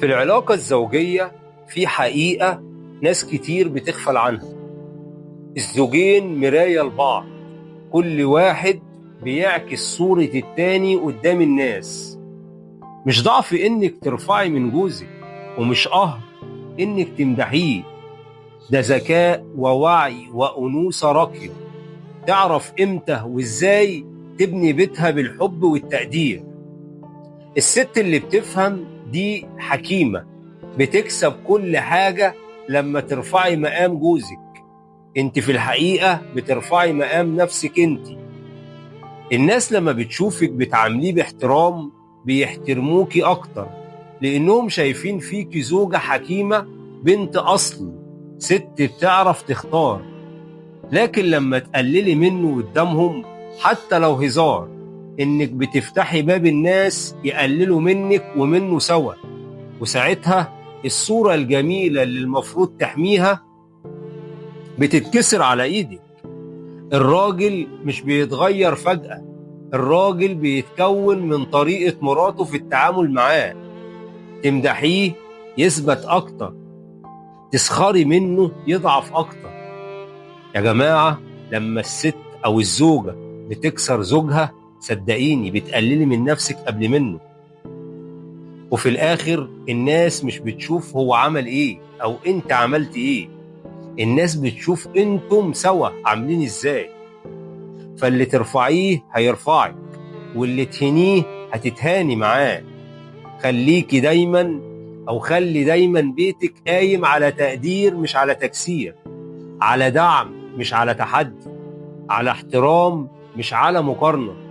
في العلاقة الزوجية في حقيقة ناس كتير بتغفل عنها. الزوجين مراية لبعض، كل واحد بيعكس صورة التاني قدام الناس. مش ضعف إنك ترفعي من جوزك، ومش قهر إنك تمدحيه. ده ذكاء ووعي وأنوثة راقية تعرف إمتى وإزاي تبني بيتها بالحب والتقدير. الست اللي بتفهم دي حكيمة، بتكسب كل حاجة لما ترفعي مقام جوزك. انت في الحقيقة بترفعي مقام نفسك انت. الناس لما بتشوفك بتعامليه باحترام بيحترموكي اكتر، لانهم شايفين فيكي زوجة حكيمة، بنت اصل، ست بتعرف تختار. لكن لما تقللي منه قدامهم حتى لو هزار، انك بتفتحي باب الناس يقللوا منك ومنه سوا، وساعتها الصورة الجميلة اللي المفروض تحميها بتتكسر على ايدك. الراجل مش بيتغير فجأة، الراجل بيتكون من طريقة مراته في التعامل معاه. تمدحيه يثبت اكتر، تسخري منه يضعف اكتر. يا جماعة، لما الست او الزوجة بتكسر زوجها، صدقيني بتقللي من نفسك قبل منه. وفي الاخر الناس مش بتشوف هو عمل ايه او انت عملت ايه، الناس بتشوف انتم سوا عاملين ازاي. فاللي ترفعيه هيرفعك، واللي تهنيه هتتهاني معاه. خليكي دايما او خلي دايما بيتك قايم على تقدير مش على تكسير، على دعم مش على تحدي، على احترام مش على مقارنة.